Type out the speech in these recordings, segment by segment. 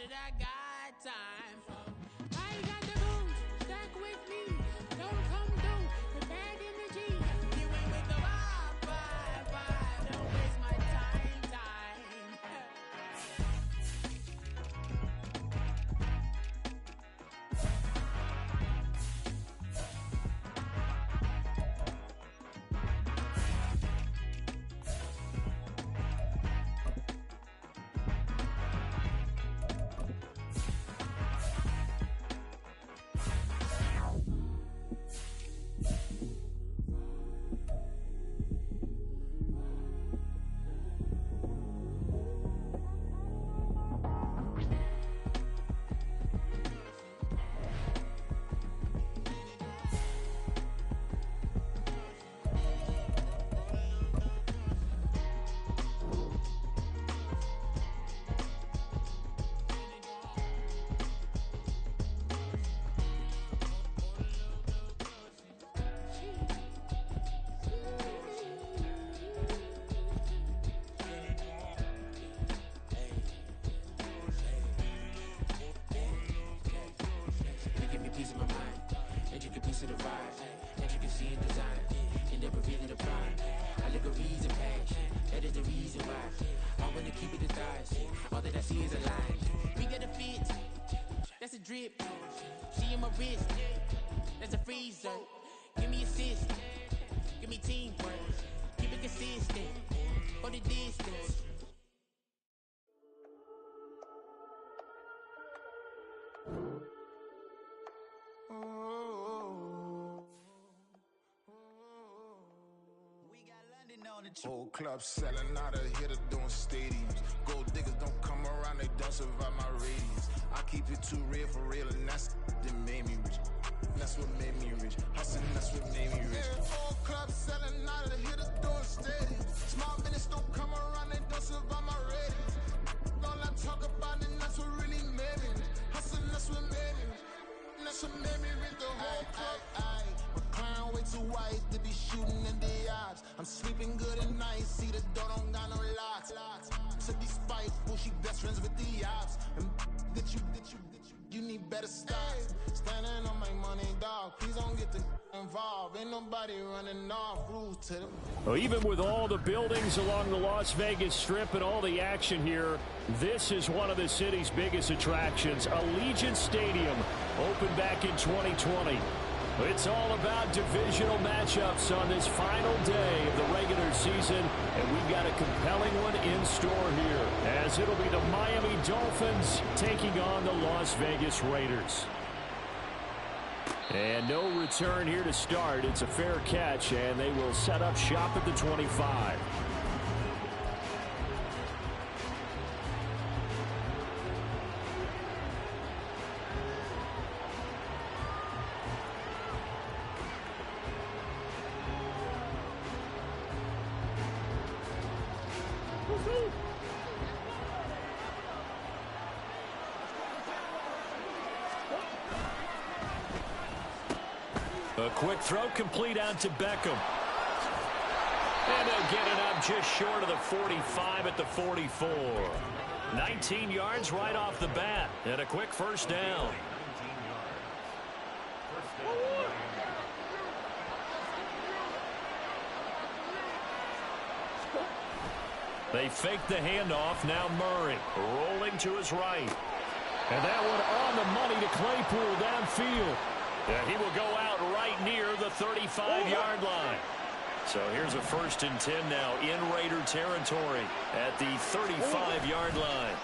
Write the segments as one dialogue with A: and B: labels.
A: that I got time for. I got the booze, stuck with me. Don't come through with bad energy. You ain't with the vibe. Don't waste my time. That's a drip. She in my wrist. That's a freezer. Give me assist. Give me teamwork. Keep it consistent. For the distance.
B: Whole club selling out of hitter doing stadiums. Gold diggers don't come around, they don't survive my radius. I keep it too real for real, and that's that made me rich. That's what made me rich. Hustling, that's what made me rich. Yeah, whole club selling out of the hitters doing stadiums. Small minutes don't come around, they don't survive my radius. All I talk about, and that's what really made me rich. Hustling, that's what made me rich. That's what made me rich. The whole club. Way too white to be shooting in the odds. I'm sleeping good at night, see the door don't got no locks. To be spiteful, she best friends with the ops. And you need better stocks. Standing on my money, dog. Please don't get involved. Ain't nobody running off rules to them.
C: Well, even with all the buildings along the Las Vegas Strip and all the action here, this is one of the city's biggest attractions. Allegiant Stadium opened back in 2020. It's all about divisional matchups on this final day of the regular season, and we've got a compelling one in store here, as it'll be the Miami Dolphins taking on the Las Vegas Raiders. And no return here to start. It's a fair catch, and they will set up shop at the 25. A quick throw complete out to Beckham. And they'll get it up just short of the 45 at the 44. 19 yards right off the bat. And a quick first down. They fake the handoff. Now Murray rolling to his right. And that one on the money to Claypool downfield. And he will go out right near the 35-yard line. So here's a 1st and 10 now in Raider territory at the 35-yard line.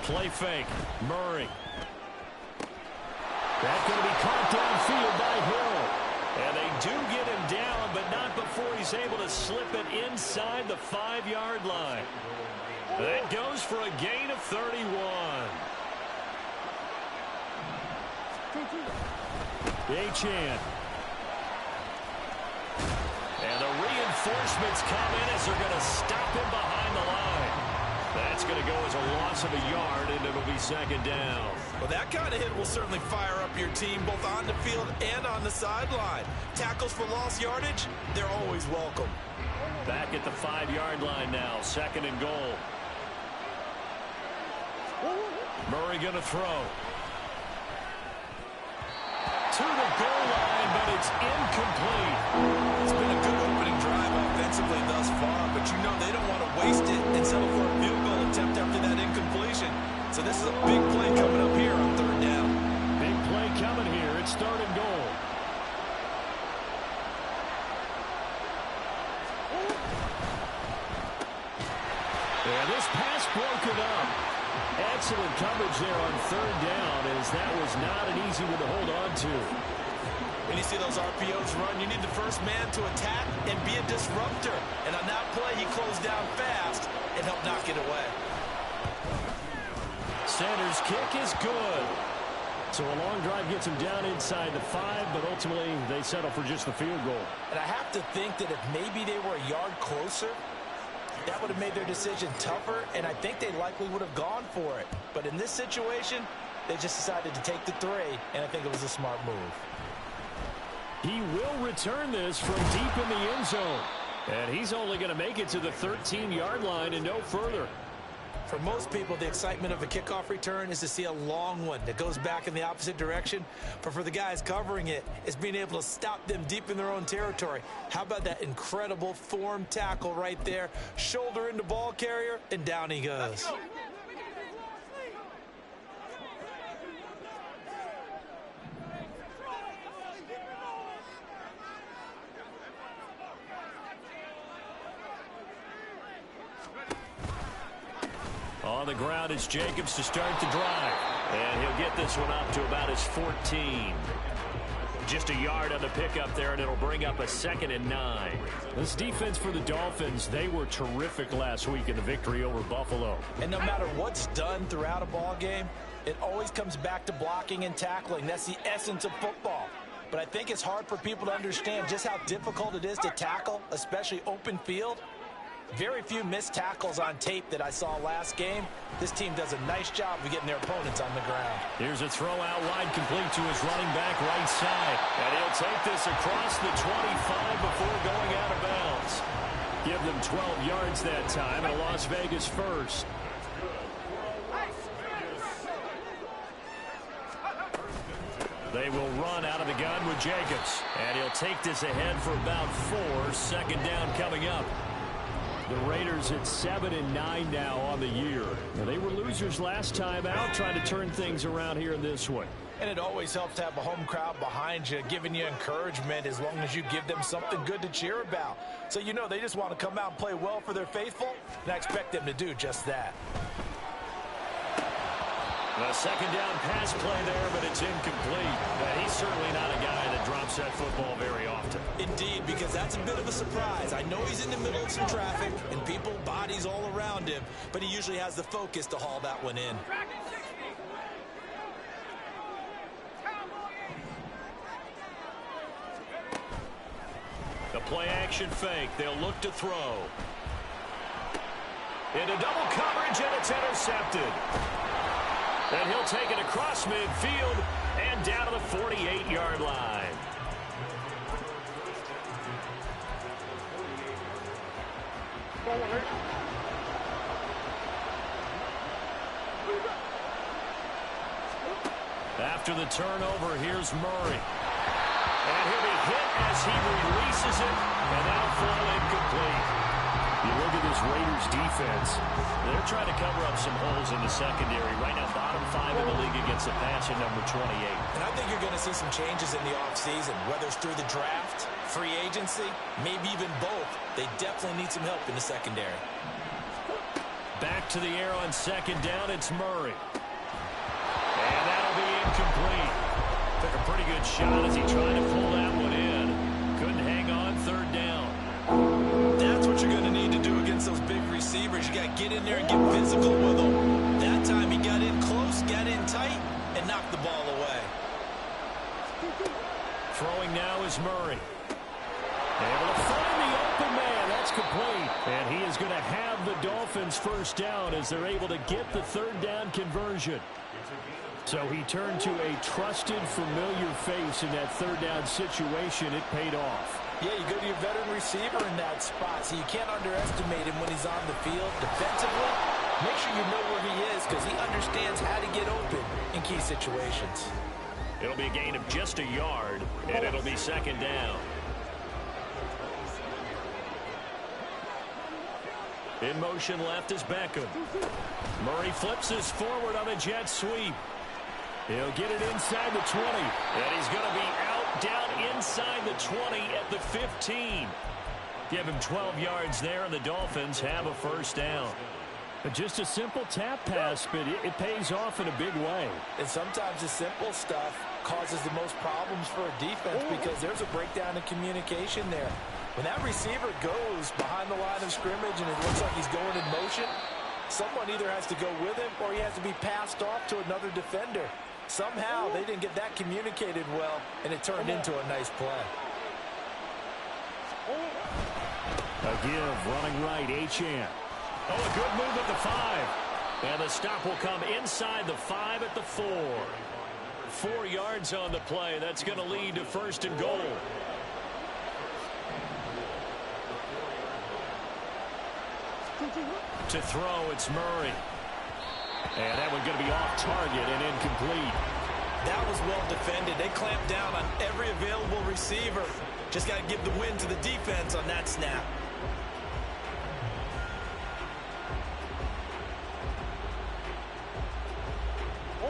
C: Play fake. Murray. That's going to be caught downfield by Hill. And they do get him down, but not before he's able to slip it inside the 5-yard line. That goes for a gain of 31. Achane. And the reinforcements come in as they're going to stop him behind the line. That's going to go as a loss of a yard, and it'll be 2nd down.
D: Well, that kind of hit will certainly fire up your team both on the field and on the sideline. Tackles for lost yardage, they're always welcome.
C: Back at the 5-yard line now, 2nd and goal. Murray going to throw. To the goal line, but it's incomplete.
D: It's been a good opening drive offensively thus far, but you know they don't want to waste it and settle for a field goal attempt after that incompletion. So this is a big play coming up here on third down.
C: Big play coming here. It's third and goal. And this pass broken up. Excellent coverage there on third down, as that was not an easy one to hold on to.
D: When you see those RPOs run, you need the first man to attack and be a disruptor. And on that play, he closed down fast and helped knock it away.
C: Sanders' kick is good. So a long drive gets him down inside the 5, but ultimately they settle for just the field goal.
D: And I have to think that if maybe they were a yard closer, that would have made their decision tougher, and I think they likely would have gone for it. But in this situation, they just decided to take the 3, and I think it was a smart move.
C: He will return this from deep in the end zone. And he's only going to make it to the 13-yard line and no further.
D: For most people, the excitement of a kickoff return is to see a long one that goes back in the opposite direction. But for the guys covering it, it's being able to stop them deep in their own territory. How about that incredible form tackle right there? Shoulder into ball carrier, and down he goes.
C: On the ground, it's Jacobs to start the drive. And he'll get this one up to about his 14. Just a yard on the pickup there, and it'll bring up a 2nd and 9. This defense for the Dolphins, they were terrific last week in the victory over Buffalo.
D: And no matter what's done throughout a ball game, it always comes back to blocking and tackling. That's the essence of football. But I think it's hard for people to understand just how difficult it is to tackle, especially open field. Very few missed tackles on tape that I saw last game. This team does a nice job of getting their opponents on the ground.
C: Here's a throw out wide, complete to his running back right side. And he'll take this across the 25 before going out of bounds. Give them 12 yards that time, and a Las Vegas first. They will run out of the gun with Jacobs. And he'll take this ahead for about 4. Second down coming up. The Raiders at 7 and 9 now on the year. Now, they were losers last time out, trying to turn things around here in this one.
D: And it always helps to have a home crowd behind you, giving you encouragement as long as you give them something good to cheer about. So you know they just want to come out and play well for their faithful, and I expect them to do just that.
C: A second down pass play there, but it's incomplete. And he's certainly not a guy that drops that football very often.
D: Indeed, because that's a bit of a surprise. I know he's in the middle of some traffic and people, bodies all around him, but he usually has the focus to haul that one in.
C: The play action fake. They'll look to throw. Into double coverage, and it's intercepted. And he'll take it across midfield and down to the 48-yard line. After the turnover, here's Murray. And he'll be hit as he releases it, and that'll fall incomplete. You look at this Raiders defense, they're trying to cover up some holes in the secondary. Right now, bottom 5 in the league against the pass at number 28.
D: And I think you're going to see some changes in the offseason, whether it's through the draft, free agency, maybe even both. They definitely need some help in the secondary.
C: Back to the air on second down, it's Murray. And that'll be incomplete. Took a pretty good shot as he tried to pull that one in. Couldn't hang on third down.
D: That's what you're going to need to do against those big receivers. You got to get in there and get physical with them. That time he got in close, got in tight, and knocked the ball away.
C: Throwing now is Murray. Able to find the open man. That's complete. And he is going to have the Dolphins first down as they're able to get the third down conversion. So he turned to a trusted, familiar face in that third down situation. It paid off.
D: Yeah, you go to your veteran receiver in that spot, so you can't underestimate him when he's on the field defensively. Make sure you know where he is because he understands how to get open in key situations.
C: It'll be a gain of just a yard, and it'll be second down. In motion left is Beckham. Murray flips this forward on a jet sweep. He'll get it inside the 20. And he's going to be out down inside the 20 at the 15. Give him 12 yards there, and the Dolphins have a first down. Just a simple tap pass, but it pays off in a big way.
D: And sometimes the simple stuff causes the most problems for a defense because there's a breakdown in communication there. When that receiver goes behind the line of scrimmage and it looks like he's going in motion, someone either has to go with him or he has to be passed off to another defender. Somehow they didn't get that communicated well, and it turned into a nice play.
C: A give, running right, Achane. Oh, a good move at the 5. And the stop will come inside the 5 at the 4. 4 yards on the play. That's going to lead to first and goal. To throw, it's Murray. And that one's going to be off target and incomplete.
D: That was well defended. They clamped down on every available receiver. Just got to give the win to the defense on that snap.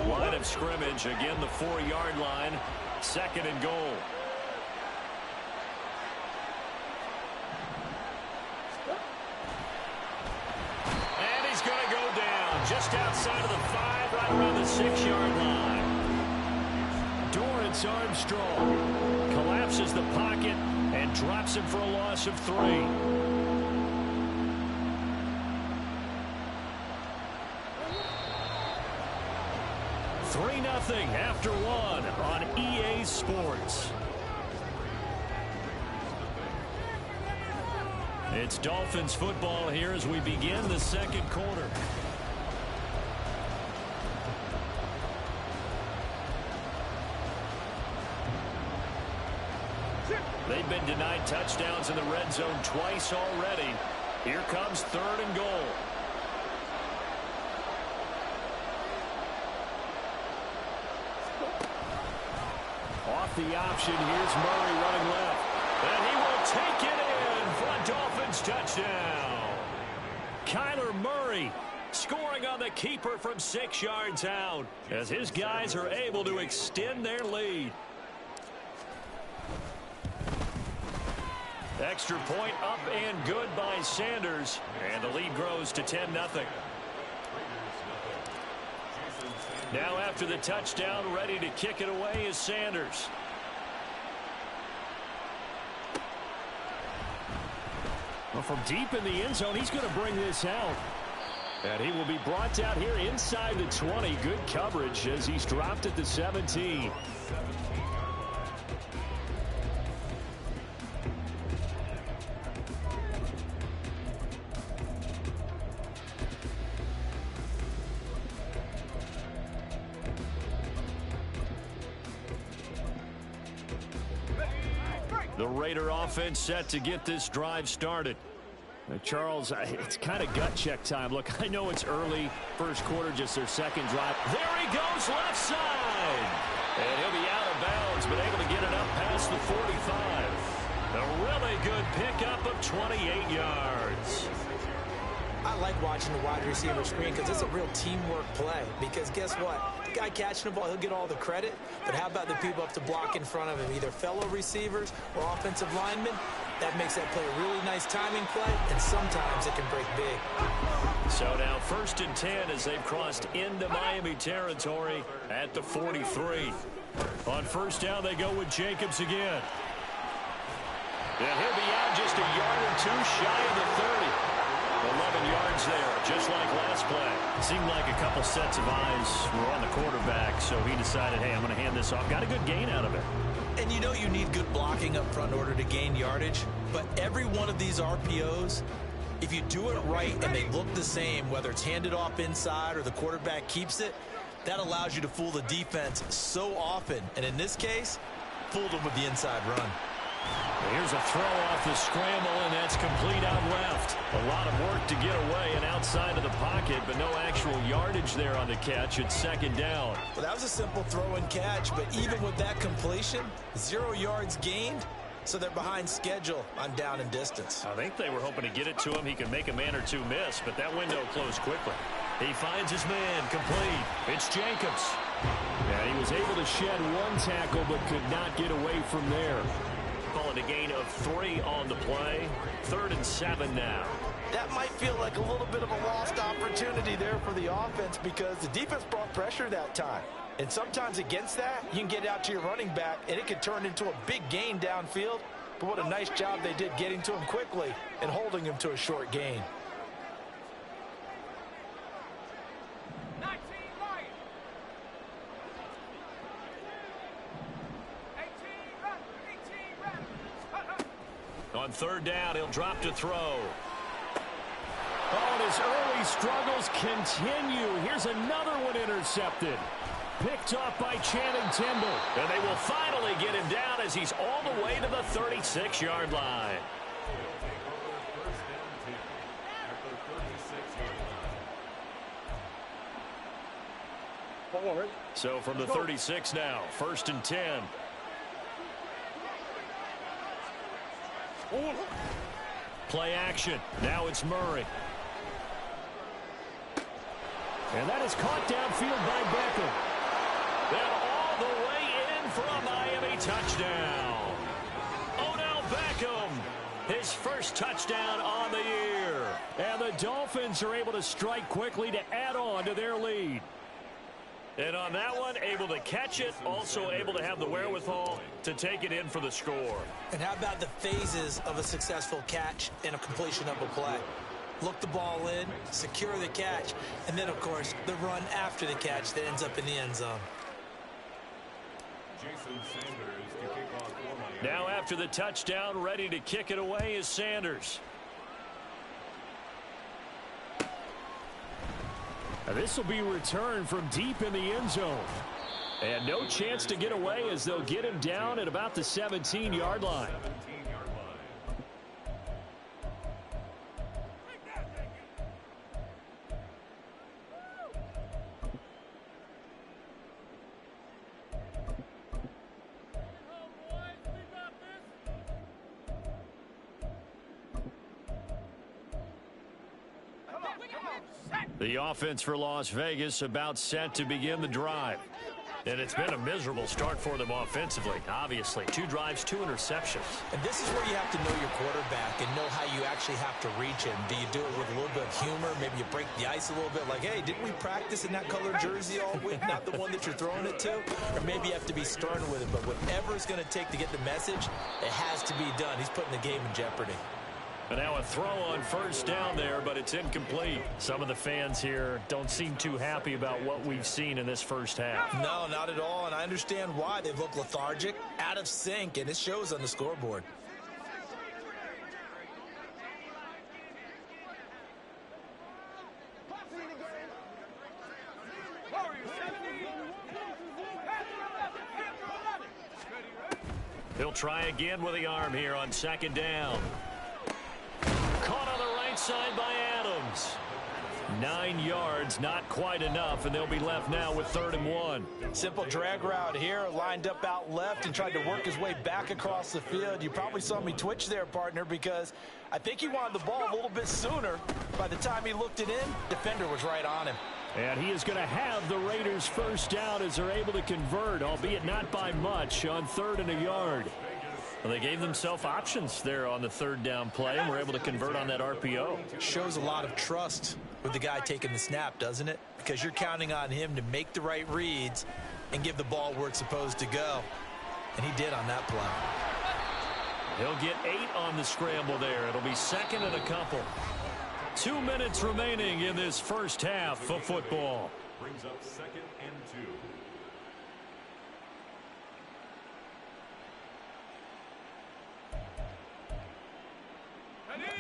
C: Line of scrimmage, again the 4-yard line, second and goal. And he's going to go down just outside of the 5, right around the 6-yard line. Dorrance Armstrong collapses the pocket and drops him for a loss of 3. 3-0 after 1 on EA Sports. It's Dolphins football here as we begin the second quarter. They've been denied touchdowns in the red zone twice already. Here comes third and goal. Off the option, here's Murray running left. And he will take it in for a Dolphins touchdown. Kyler Murray scoring on the keeper from 6 yards out as his guys are able to extend their lead. Extra point up and good by Sanders. And the lead grows to 10-0. Now after the touchdown, ready to kick it away is Sanders. Well, from deep in the end zone, he's going to bring this out. And he will be brought down here inside the 20. Good coverage as he's dropped at the 17. The Raider offense set to get this drive started. Charles, it's kind of gut check time. Look, I know it's early, first quarter, just their second drive. There he goes, left side. And he'll be out of bounds, but able to get it up past the 45. A really good pickup of 28 yards.
D: I like watching the wide receiver screen because it's a real teamwork play. Because guess what? The guy catching the ball, he'll get all the credit. But how about the people up to block in front of him, either fellow receivers or offensive linemen? That makes that play a really nice timing play, and sometimes it can break big.
C: So now first and 10 as they've crossed into Miami territory at the 43. On first down, they go with Jacobs again. And he'll be out just a yard or two shy of the 30. 11 yards there, just like last play. It seemed like a couple sets of eyes were on the quarterback, so he decided, hey, I'm going to hand this off. Got a good gain out of it.
D: And you know you need good blocking up front in order to gain yardage, but every one of these RPOs, if you do it right and they look the same, whether it's handed off inside or the quarterback keeps it, that allows you to fool the defense so often. And in this case, fooled them with the inside run.
C: Here's There's a throw off the scramble, and that's complete out left. A lot of work to get away and outside of the pocket, but no actual yardage there on the catch. It's second down.
D: Well, that was a simple throw and catch, but even with that completion, 0 yards gained, so they're behind schedule on down and distance.
C: I think they were hoping to get it to him. He can make a man or two miss, but that window closed quickly. He finds his man, complete. It's Jacobs. And he was able to shed one tackle, but could not get away from there. Call it a gain of 3 on the play. 3rd and 7 now.
D: That might feel like a little bit of a lost opportunity there for the offense because the defense brought pressure that time. And sometimes against that, you can get out to your running back, and it could turn into a big gain downfield. But what a nice job they did getting to him quickly and holding him to a short gain.
C: On 3rd down, he'll drop to throw. Oh, and his early struggles continue. Here's another one intercepted. Picked off by Channing Tindall. And they will finally get him down as he's all the way to the 36-yard line. So from the 36 now, 1st and 10. Play action. Now it's Murray. And that is caught downfield by Beckham. And all the way in for a Miami touchdown. Odell Beckham, his first touchdown on the year. And the Dolphins are able to strike quickly to add on to their lead. And on that one, able to catch it, also able to have the wherewithal to take it in for the score.
D: And how about the phases of a successful catch and a completion of a play? Look the ball in, secure the catch, and then, of course, the run after the catch that ends up in the end zone.
C: Now after the touchdown, ready to kick it away is Sanders. This will be returned from deep in the end zone. And no chance to get away as they'll get him down at about the 17-yard line. The offense for Las Vegas about set to begin the drive. And it's been a miserable start for them offensively, obviously. 2 drives, 2 interceptions.
D: And this is where you have to know your quarterback and know how you actually have to reach him. Do you do it with a little bit of humor? Maybe you break the ice a little bit like, hey, didn't we practice in that colored jersey all week? Not the one that you're throwing it to? Or maybe you have to be stern with it. But whatever it's going to take to get the message, it has to be done. He's putting the game in jeopardy.
C: And now a throw on 1st down there, but it's incomplete. Some of the fans here don't seem too happy about what we've seen in this first half.
D: No, not at all, and I understand why. They look lethargic, out of sync, and it shows on the scoreboard.
C: He'll try again with the arm here on 2nd down. Caught on the right side by Adams. 9 yards, not quite enough, and they'll be left now with 3rd and 1.
D: Simple drag route here, lined up out left and tried to work his way back across the field. You probably saw me twitch there, partner, because I think he wanted the ball a little bit sooner. By the time he looked it in, defender was right on him.
C: And he is going to have the Raiders 1st down as they're able to convert, albeit not by much, on 3rd and a yard. Well, they gave themselves options there on the 3rd down play and were able to convert on that RPO.
D: Shows a lot of trust with the guy taking the snap, doesn't it? Because you're counting on him to make the right reads and give the ball where it's supposed to go. And he did on that play.
C: He'll get 8 on the scramble there. It'll be 2nd and a couple. 2 minutes remaining in this first half of football.
E: Brings up 2nd and 2.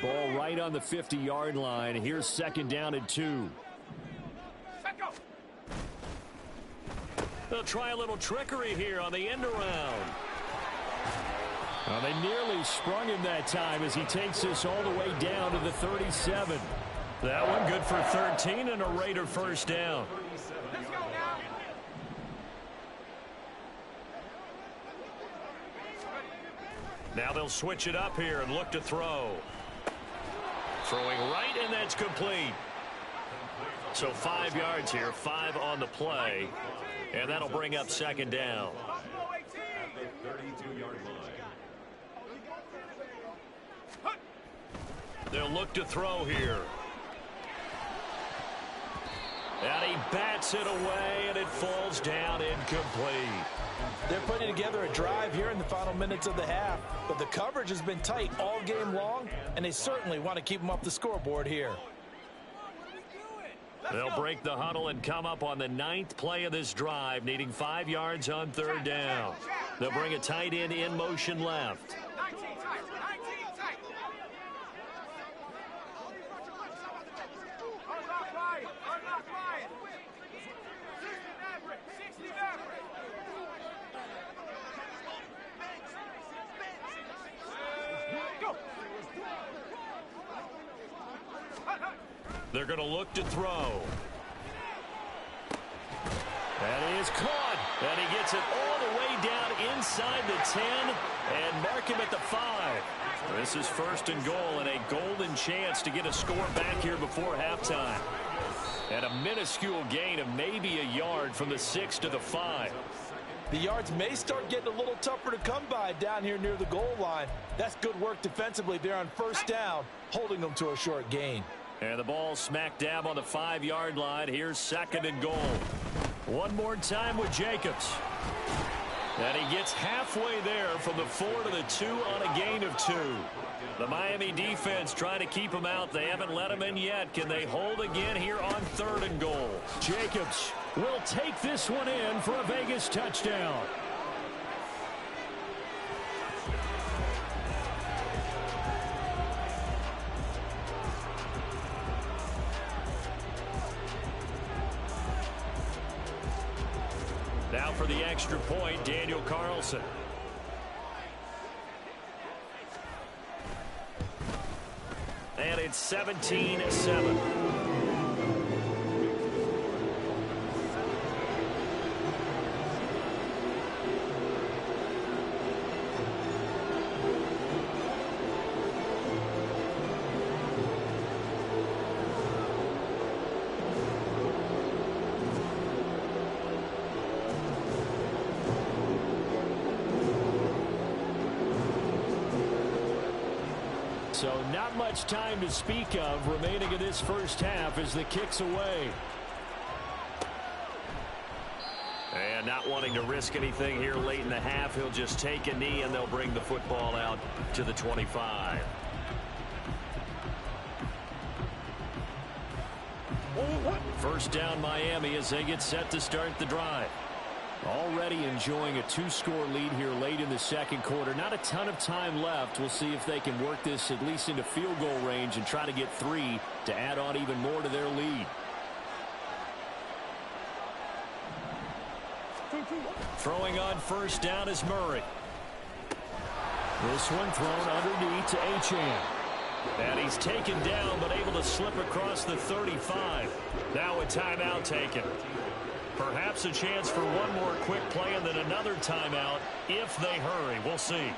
C: Ball right on the 50-yard line. Here's 2nd down and 2. They'll try a little trickery here on the end around. Well, they nearly sprung him that time as he takes this all the way down to the 37. That one good for 13 and a Raider first down. Now they'll switch it up here and look to throw. Throwing right, and that's complete. So 5 yards here, 5 on the play, and that'll bring up second down.
E: The 32-yard line.
C: They'll look to throw here. And he bats it away, and it falls down incomplete.
D: They're putting together a drive here in the final minutes of the half, but the coverage has been tight all game long, and they certainly want to keep them off the scoreboard here.
C: They'll break the huddle and come up on the 9th play of this drive, needing 5 yards on third down. They'll bring a tight end in motion left. They're going to look to throw. That is caught. And he gets it all the way down inside the 10 and mark him at the 5. This is first and goal and a golden chance to get a score back here before halftime. And a minuscule gain of maybe a yard from the 6 to the 5.
D: The yards may start getting a little tougher to come by down here near the goal line. That's good work defensively there on first down, holding them to a short gain.
C: And the ball smack dab on the 5-yard line. Here's second and goal. One more time with Jacobs. And he gets halfway there from the 4 to the 2 on a gain of 2. The Miami defense trying to keep him out. They haven't let him in yet. Can they hold again here on third and goal? Jacobs will take this one in for a Vegas touchdown. Now for the extra point, Daniel Carlson. And it's 17-7. So not much time to speak of remaining in this first half as the kick's away. And not wanting to risk anything here late in the half, he'll just take a knee and they'll bring the football out to the 25. First down Miami as they get set to start the drive. Already enjoying a 2-score lead here late in the second quarter. Not a ton of time left. We'll see if they can work this at least into field goal range and try to get 3 to add on even more to their lead. Throwing on first down is Murray. This one thrown underneath to Achane. And he's taken down but able to slip across the 35. Now a timeout taken. Perhaps a chance for one more quick play and then another timeout if they hurry. We'll see.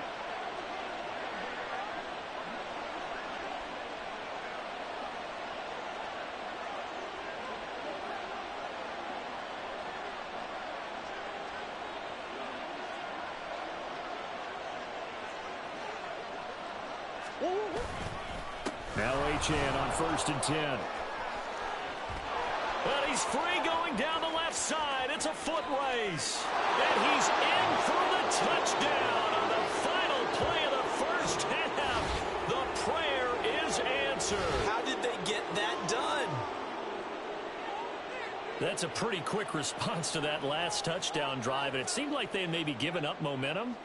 C: Now Achane on first and 10. And he's free going down the left side. It's a foot race. And he's in for the touchdown on the final play of the first half. The prayer is answered.
D: How did they get that done?
C: That's a pretty quick response to that last touchdown drive. And it seemed like they had maybe given up momentum.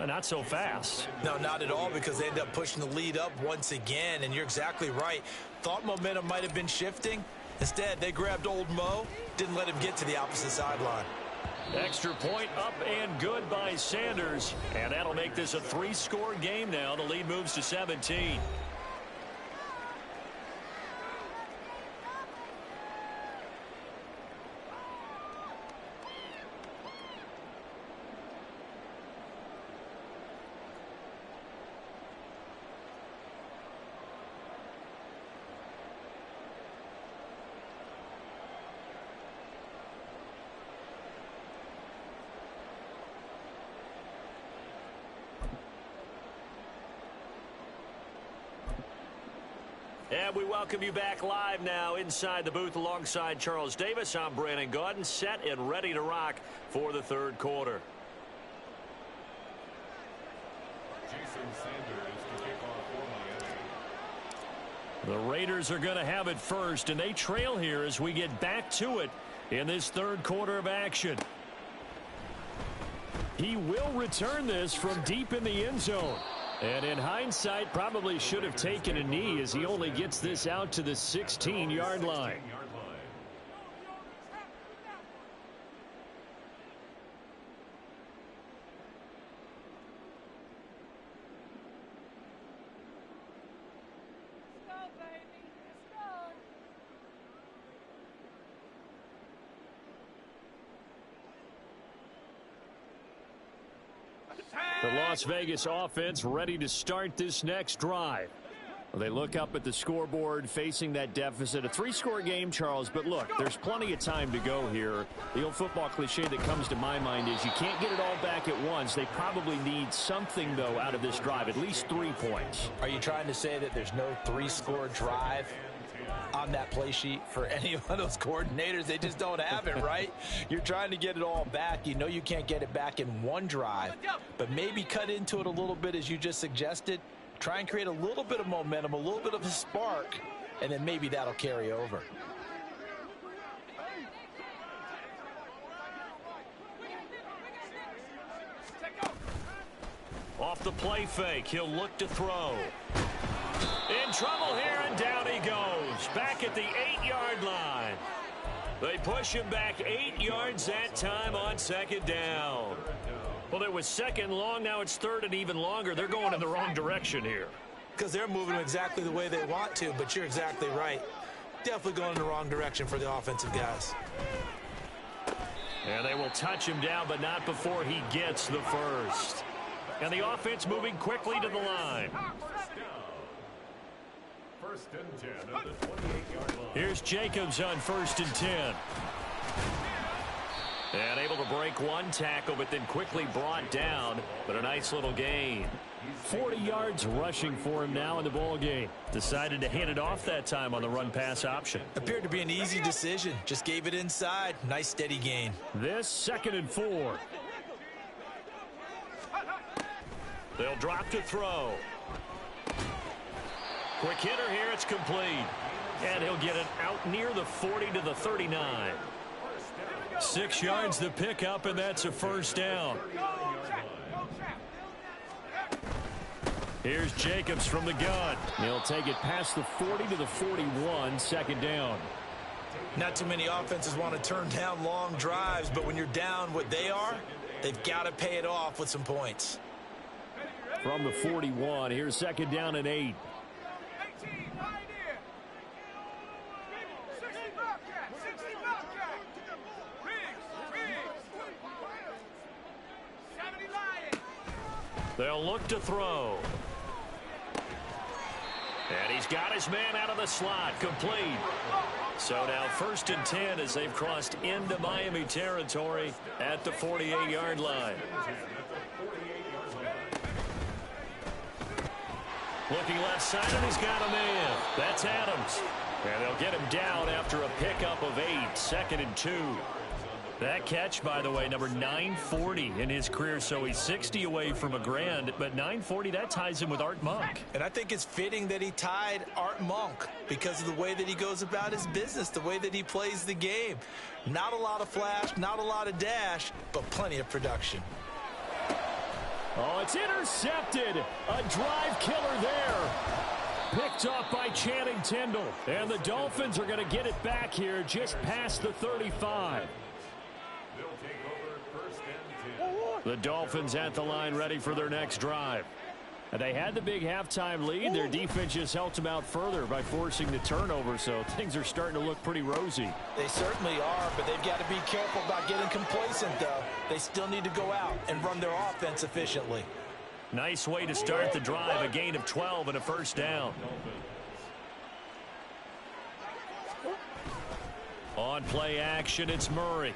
C: Not so fast.
D: No, not at all, because they end up pushing the lead up once again. And you're exactly right. Thought momentum might have been shifting. Instead, they grabbed old Mo, didn't let him get to the opposite sideline.
C: Extra point up and good by Sanders. And that'll make this a 3-score game now. The lead moves to 17. And we welcome you back live now inside the booth alongside Charles Davis. I'm Brandon Gaudin, set and ready to rock for the third quarter.
E: Jason Sanders to kick off for Miami.
C: The Raiders are going to have it first, and they trail here as we get back to it in this third quarter of action. He will return this from deep in the end zone. And in hindsight, probably should have taken a knee as he only gets this out to the 16-yard line. The Las Vegas offense ready to start this next drive. They look up at the scoreboard facing that deficit. A 3-score game, Charles, but look, there's plenty of time to go here. The old football cliche that comes to my mind is you can't get it all back at once. They probably need something, though, out of this drive, at least 3 points.
D: Are you trying to say that there's no 3-score drive on that play sheet for any one of those coordinators? They just don't have it, right? You're trying to get it all back. You know you can't get it back in one drive, but maybe cut into it a little bit as you just suggested. Try and create a little bit of momentum, a little bit of a spark, and then maybe that'll carry over.
C: Off the play fake, he'll look to throw. In trouble here, and down he goes. Back at the 8-yard line. They push him back 8 yards that time on second down. Well, it was second long. Now it's third and even longer. They're going in the wrong direction here.
D: Because they're moving exactly the way they want to, but you're exactly right. Definitely going in the wrong direction for the offensive guys.
C: And they will touch him down, but not before he gets the first. And the offense moving quickly to the line.
E: First and 10 at the 28-yard line.
C: Here's Jacobs on first and 10. And able to break one tackle, but then quickly brought down. But a nice little gain. 40 yards rushing for him now in the ball game. Decided to hand it off that time on the run-pass option.
D: Appeared to be an easy decision. Just gave it inside. Nice steady gain.
C: This 2nd and 4. They'll drop to throw. Quick hitter here. It's complete. And he'll get it out near the 40 to the 39. 6 yards the pickup, and that's a first down. Here's Jacobs from the gun. He'll take it past the 40 to the 41, second down.
D: Not too many offenses want to turn down long drives, but when you're down what they are, they've got to pay it off with some points.
C: From the 41, here's second down and 8. They'll look to throw. And he's got his man out of the slot, complete. So now first and 10 as they've crossed into Miami territory at the 48-yard line. Looking left side, and he's got a man. That's Adams. And they'll get him down after a pickup of 8, 2nd and 2. That catch, by the way, number 940 in his career, so he's 60 away from a grand, but 940, that ties him with Art Monk.
D: And I think it's fitting that he tied Art Monk because of the way that he goes about his business, the way that he plays the game. Not a lot of flash, not a lot of dash, but plenty of production.
C: Oh, it's intercepted. A drive killer there. Picked off by Channing Tindall. And the Dolphins are going to get it back here just past the 35.
E: They'll take over
C: The Dolphins at the line ready for their next drive. And they had the big halftime lead. Their defense just helped them out further by forcing the turnover, so things are starting to look pretty rosy.
D: They certainly are, but they've got to be careful about getting complacent, though. They still need to go out and run their offense efficiently.
C: Nice way to start the drive, a gain of 12 and a first down. On play action, it's Murray.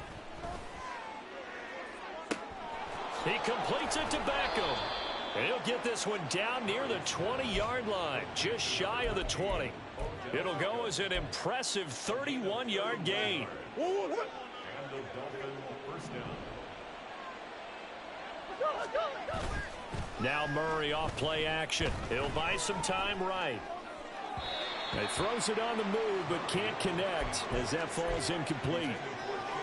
C: He completes it to Beckham. He'll get this one down near the 20-yard line, just shy of the 20. It'll go as an impressive 31-yard gain.
E: And the Dolphin first down.
C: Now Murray off play action. He'll buy some time right. He throws it on the move but can't connect as that falls incomplete.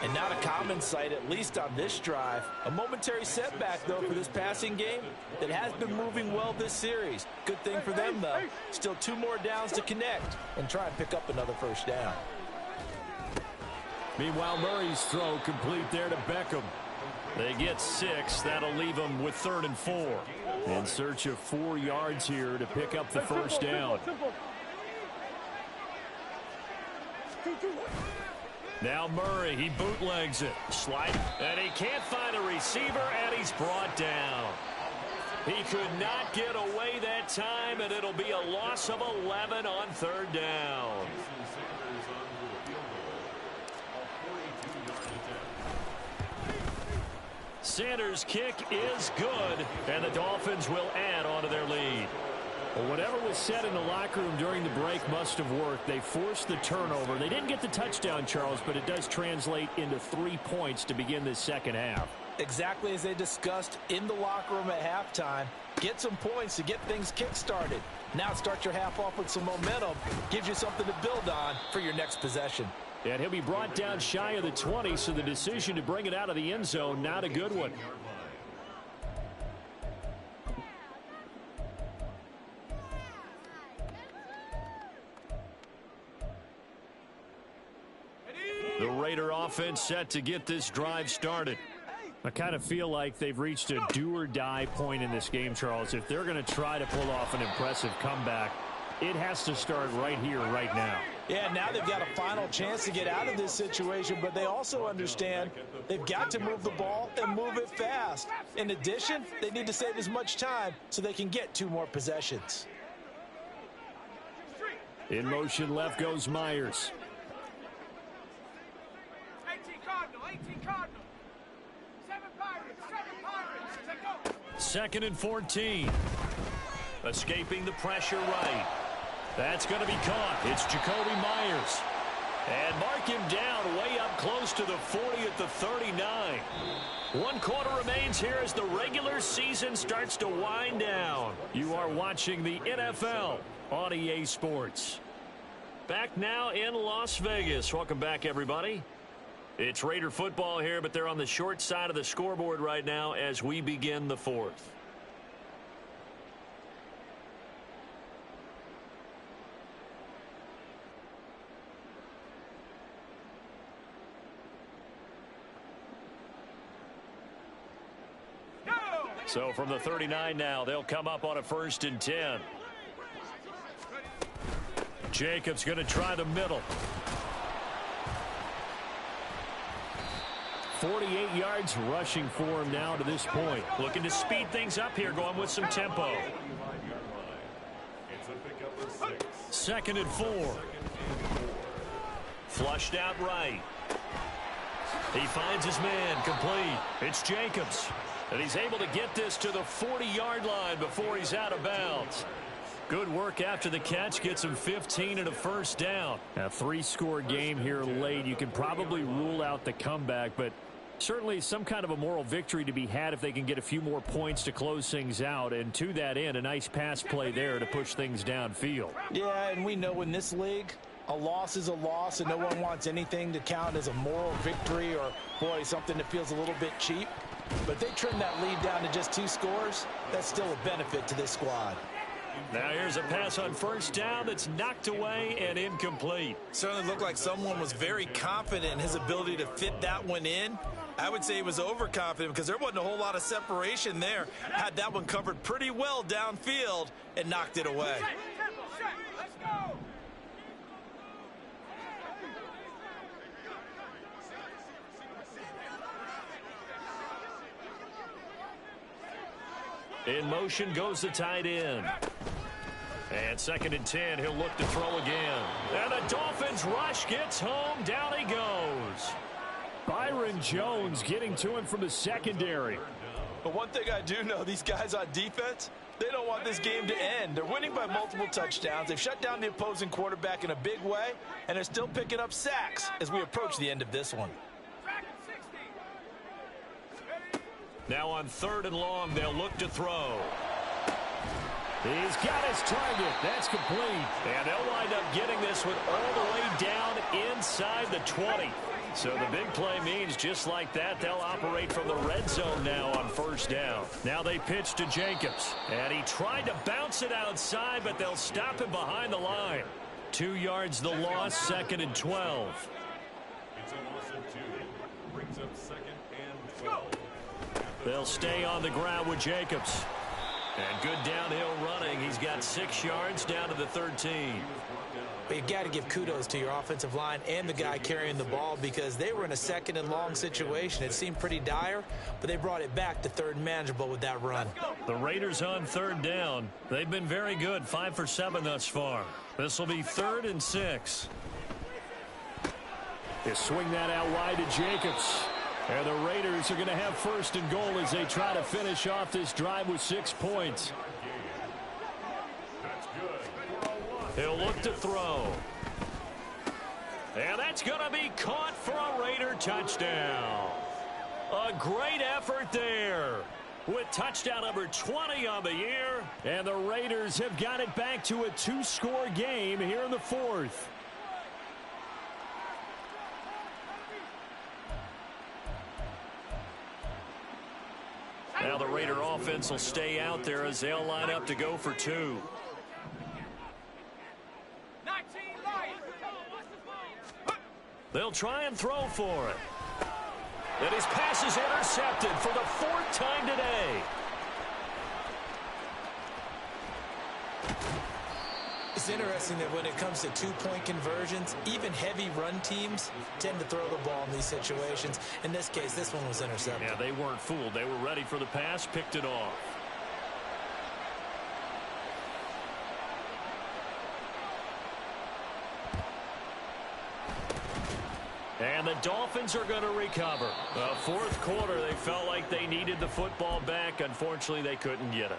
D: And not a common sight, at least on this drive. A momentary setback, though, for this passing game that has been moving well this series. Good thing for them, though. Still 2 more downs to connect and try and pick up another first down.
C: Meanwhile, Murray's throw complete there to Beckham. They get 6. That'll leave them with 3rd and 4. In search of 4 yards here to pick up the first down. Now Murray, he bootlegs it. Slide, and he can't find a receiver, and he's brought down. He could not get away that time, and it'll be a loss of 11 on 3rd down. Sanders' kick is good, and the Dolphins will add on to their lead. Well, whatever was said in the locker room during the break must have worked. They forced the turnover. They didn't get the touchdown, Charles, but it does translate into 3 points to begin this second half.
D: Exactly as they discussed in the locker room at halftime. Get some points to get things kick-started. Now start your half off with some momentum. Gives you something to build on for your next possession.
C: And he'll be brought down shy of the 20, so the decision to bring it out of the end zone, not a good one. The Raider offense set to get this drive started. I kind of feel like they've reached a do-or-die point in this game, Charles. If they're going to try to pull off an impressive comeback, it has to start right here, right now.
D: Yeah, now they've got a final chance to get out of this situation, but they also understand they've got to move the ball and move it fast. In addition, they need to save as much time so they can get 2 more possessions.
C: In motion left goes Myers.
A: 18 Cardinal. 7 Pirates.
C: 2nd and 14. Escaping the pressure right. That's going to be caught. It's Jacoby Myers. And mark him down way up close to the 40 at the 39. 1 quarter remains here as the regular season starts to wind down. You are watching the NFL on EA Sports. Back now in Las Vegas. Welcome back, everybody. It's Raider football here, but they're on the short side of the scoreboard right now as we begin the 4th. So from the 39 now, they'll come up on a 1st and 10. Jacobs going to try the middle. 48 yards rushing for him now to this point. Looking to speed things up here, going with some tempo. 2nd and 4. Flushed out right. He finds his man, complete. It's Jacobs. And he's able to get this to the 40-yard line before he's out of bounds. Good work after the catch. Gets him 15 and a first down. A 3-score game here late. You can probably rule out the comeback, but certainly some kind of a moral victory to be had if they can get a few more points to close things out. And to that end, a nice pass play there to push things downfield.
D: Yeah, and we know in this league, a loss is a loss, and no one wants anything to count as a moral victory or, boy, something that feels a little bit cheap. But they trim that lead down to just 2 scores. That's still a benefit to this squad.
C: Now here's a pass on first down that's knocked away and incomplete.
D: Certainly looked like someone was very confident in his ability to fit that one in. I would say he was overconfident because there wasn't a whole lot of separation there. Had that one covered pretty well downfield and knocked it away.
F: Let's go!
C: In motion goes the tight end. And 2nd and 10, he'll look to throw again. And the Dolphins rush gets home. Down he goes. Byron Jones getting to him from the secondary.
D: But one thing I do know, these guys on defense, they don't want this game to end. They're winning by multiple touchdowns. They've shut down the opposing quarterback in a big way, and they're still picking up sacks as we approach the end of this one.
C: Now on 3rd and long, they'll look to throw. He's got his target. That's complete. And they'll wind up getting this one all the way down inside the 20. So the big play means just like that, they'll operate from the red zone now on 1st down. Now they pitch to Jacobs. And he tried to bounce it outside, but they'll stop him behind the line. 2 yards the loss, 2nd and 12.
E: It's a loss of 2. Brings up 2nd and 12.
C: They'll stay on the ground with Jacobs. And good downhill running. He's got 6 yards down to the 13.
D: But you've got to give kudos to your offensive line and the guy carrying the ball because they were in a 2nd and long situation. It seemed pretty dire, but they brought it back to 3rd and manageable with that run.
C: The Raiders on 3rd down. They've been very good, 5 for 7 thus far. This will be 3rd and 6. They swing that out wide to Jacobs. And the Raiders are going to have 1st and goal as they try to finish off this drive with 6 points. He'll look to throw. And that's going to be caught for a Raider touchdown. A great effort there with touchdown number 20 on the year. And the Raiders have got it back to a 2-score game here in the 4th. Now the Raider offense will stay out there as they'll line up to go for 2. They'll try and throw for it. And his pass is intercepted for the 4th time today.
D: It's interesting that when it comes to 2-point conversions, even heavy run teams tend to throw the ball in these situations. In this case, this one was intercepted.
C: Yeah, they weren't fooled. They were ready for the pass, picked it off. And the Dolphins are going to recover. The 4th quarter, they felt like they needed the football back. Unfortunately, they couldn't get it.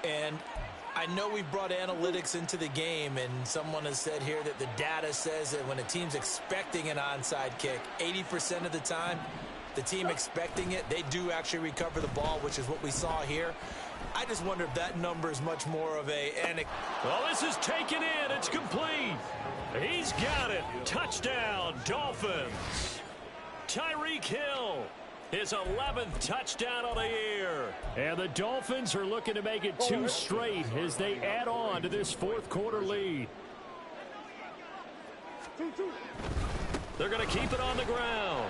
D: And I know we brought analytics into the game, and someone has said here that the data says that when a team's expecting an onside kick, 80% of the time, the team expecting it, they do actually recover the ball, which is what we saw here. I just wonder if that number is much more of a...
C: Well, this is taken in. It's complete. He's got it. Touchdown, Dolphins. Tyreek Hill, his 11th touchdown of the year. And the Dolphins are looking to make it 2 straight as they add on to this 4th quarter lead. They're going to keep it on the ground.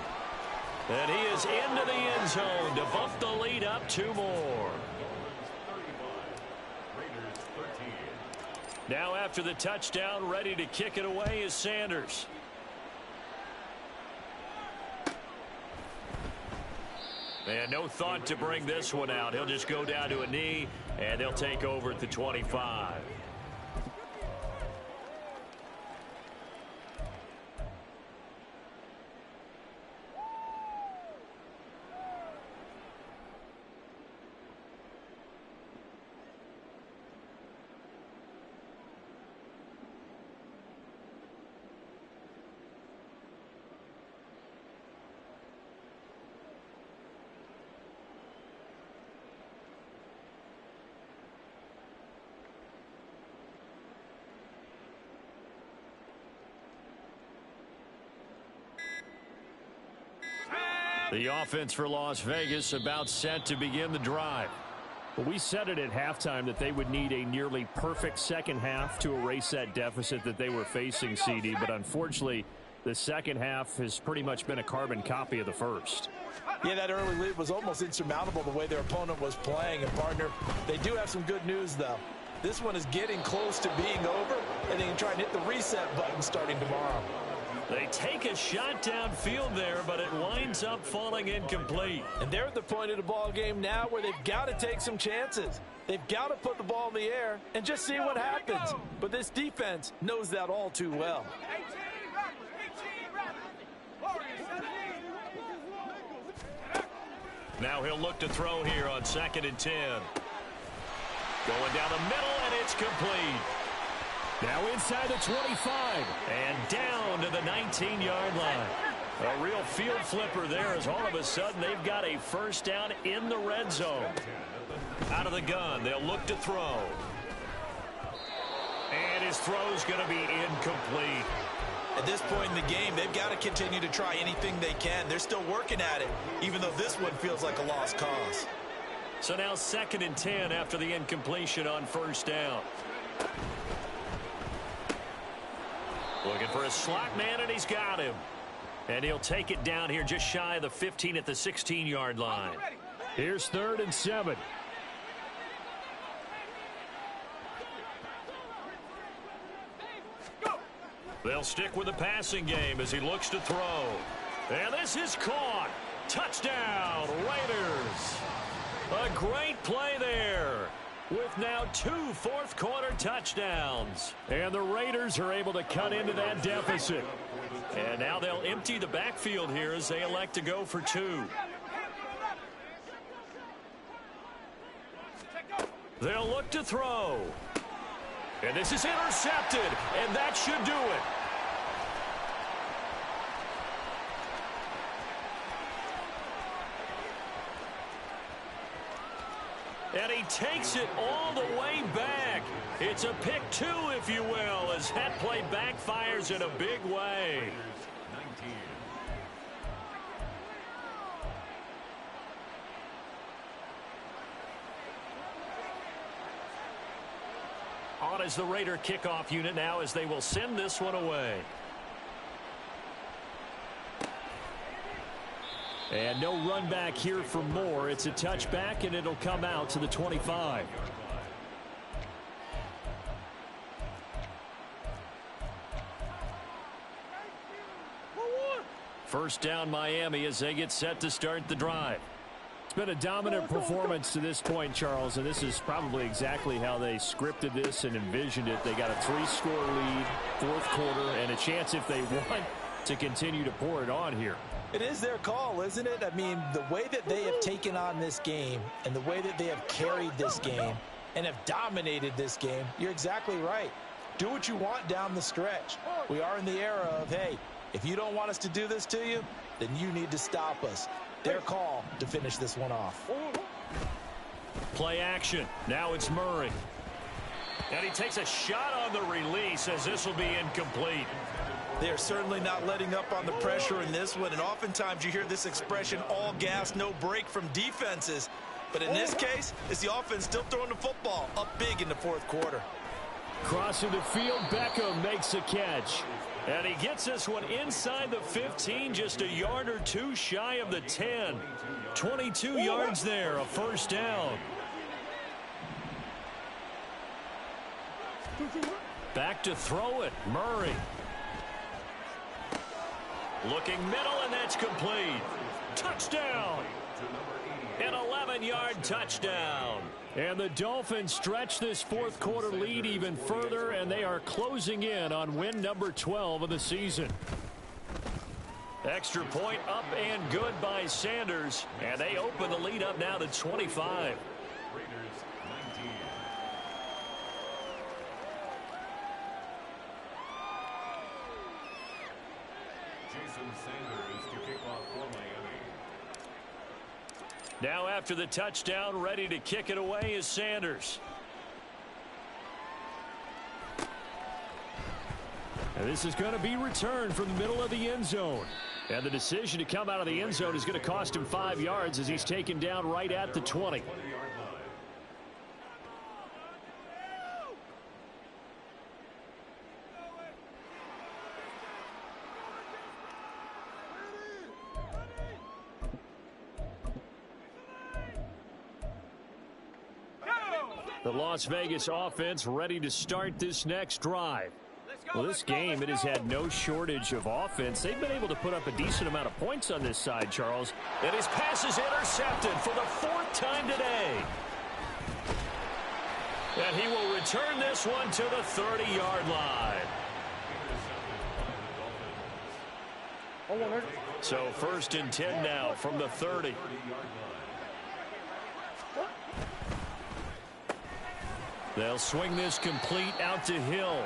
C: And he is into the end zone to bump the lead up 2 more. Now after the touchdown, ready to kick it away is Sanders. And no thought to bring this one out. He'll just go down to a knee, and they'll take over at the 25. The offense for Las Vegas about set to begin the drive. Well, we said it at halftime that they would need a nearly perfect second half to erase that deficit that they were facing, CD. But unfortunately, The second half has pretty much been a carbon copy of the first.
D: Yeah, that early lead was almost insurmountable the way their opponent was playing. And, partner, they do have some good news, though. This one is getting close to being over, and they can try and hit the reset button starting tomorrow.
C: They take a shot downfield there, but it winds up falling incomplete.
D: And they're at the point of the ball game now where they've got to take some chances. They've got to put the ball in the air and just see what happens. But this defense knows that all too well.
C: Now he'll look to throw here on 2nd and 10. Going down the middle, and it's complete. Now inside the 25 and down to the 19-yard line. A real field flipper there as all of a sudden they've got a first down in the red zone. Out of the gun, they'll look to throw. And his throw's going to be incomplete.
D: At this point in the game, they've got to continue to try anything they can. They're still working at it, even though this one feels like a lost cause.
C: So now 2nd and 10 after the incompletion on first down. Looking for a slot man, and he's got him. And he'll take it down here just shy of the 15 at the 16-yard line. Here's 3rd and 7. They'll stick with the passing game as he looks to throw. And this is caught. Touchdown, Raiders. A great play there with now 2 fourth-quarter touchdowns. And the Raiders are able to cut into that deficit. And now they'll empty the backfield here as they elect to go for 2. They'll look to throw. And this is intercepted, and that should do it. And he takes it all the way back. It's a pick 2, if you will, as that play backfires in a big way. On as the Raider kickoff unit now as they will send this one away. And no run back here for Moore. It's a touchback, and it'll come out to the 25. First down Miami as they get set to start the drive. It's been a dominant performance to this point, Charles, and this is probably exactly how they scripted this and envisioned it. They got a 3-score lead, 4th quarter, and a chance if they want to continue to pour it on here.
D: It is their call, isn't it? I mean, the way that they have taken on this game and the way that they have carried this game and have dominated this game, you're exactly right. Do what you want down the stretch. We are in the era of, hey, if you don't want us to do this to you, then you need to stop us. Their call to finish this one off.
C: Play action. Now it's Murray. And he takes a shot on the release as this will be incomplete.
D: They're certainly not letting up on the pressure in this one, and oftentimes you hear this expression, all gas, no break from defenses. But in this case, it's the offense still throwing the football up big in the 4th quarter.
C: Crossing the field, Beckham makes a catch. And he gets this one inside the 15, just a yard or 2 shy of the 10. 22 yards there, a first down. Back to throw it, Murray. Looking middle, and that's complete. Touchdown. An 11-yard touchdown. And the Dolphins stretch this 4th quarter lead even further, and they are closing in on win number 12 of the season. Extra point up and good by Sanders, and they open the lead up now to 25.
E: Raiders 19. Jason Sanders to kick off for Miami.
C: Now after the touchdown, ready to kick it away is Sanders. And this is going to be returned from the middle of the end zone. And the decision to come out of the end zone is going to cost him 5 yards as he's taken down right at the 20.
E: 20-yard line.
C: The Las Vegas offense ready to start this next drive. Well, this game, it has had no shortage of offense. They've been able to put up a decent amount of points on this side, Charles. And his pass is intercepted for the 4th time today. And he will return this one to the 30-yard line. So 1st and 10 now from the 30. They'll swing this complete out to Hill.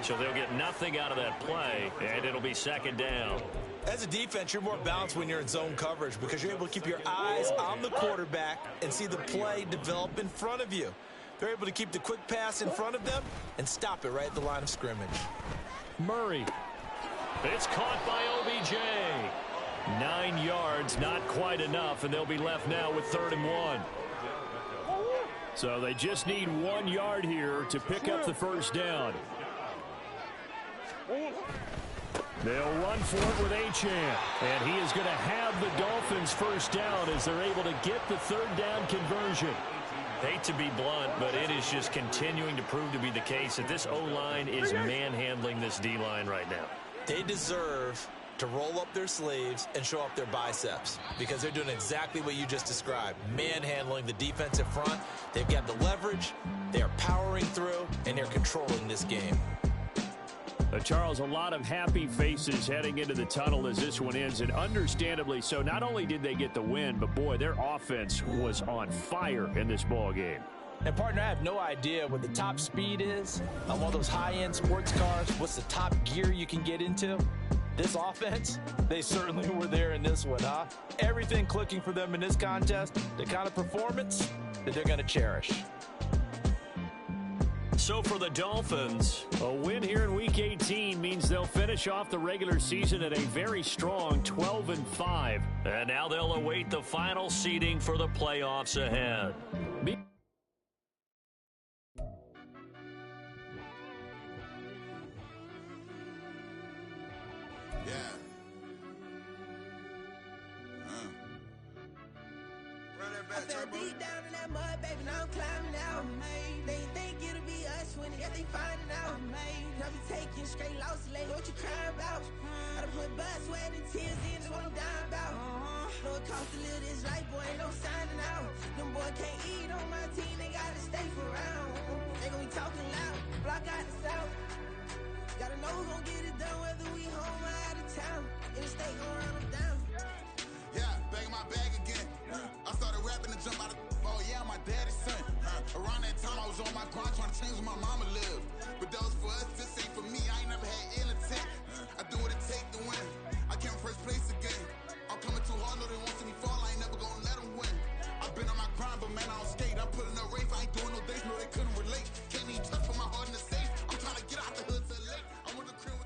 C: So they'll get nothing out of that play, and it'll be 2nd down.
D: As a defense, you're more balanced when you're in zone coverage because you're able to keep your eyes on the quarterback and see the play develop in front of you. They're able to keep the quick pass in front of them and stop it right at the line of scrimmage.
C: Murray. It's caught by OBJ. 9 yards, not quite enough, and they'll be left now with 3rd and 1. So they just need 1 yard here to pick up the 1st down. They'll run for it with Achane. And he is going to have the Dolphins 1st down as they're able to get the 3rd down conversion. Hate to be blunt, but it is just continuing to prove to be the case that this O-line is manhandling this D-line right now.
D: They deserve to roll up their sleeves and show up their biceps because they're doing exactly what you just described, manhandling the defensive front. They've got the leverage, they're powering through, and they're controlling this game.
C: Charles, a lot of happy faces heading into the tunnel as this one ends, and understandably so. Not only did they get the win, but boy, their offense was on fire in this ball game.
D: And partner, I have no idea what the top speed is on one of those high-end sports cars. What's the top gear you can get into? This offense, they certainly were there in this one, huh? Everything clicking for them in this contest, the kind of performance that they're going to cherish.
C: So for the Dolphins, a win here in Week 18 means they'll finish off the regular season at a very strong 12-5. And now they'll await the final seeding for the playoffs ahead.
G: I fell deep down in that mud, baby, now I'm climbing out. They think it'll be us when they finding out. I be taking straight losses, like what you crying about? I done put blood, sweat, and tears in, that's what I'm dying about. Know it cost to live this life, boy, ain't no signing out. Them boy can't eat on my team, they gotta stay for round. They gon' be talking loud, block out the south. Gotta know who's gon' get it done, whether we home or out of town. In the state, gon' run them down.
B: Yeah, back in my bag again. I started rapping and jump out of oh yeah, my daddy's son. Around that time I was on my grind trying to change where my mama lived. But those for us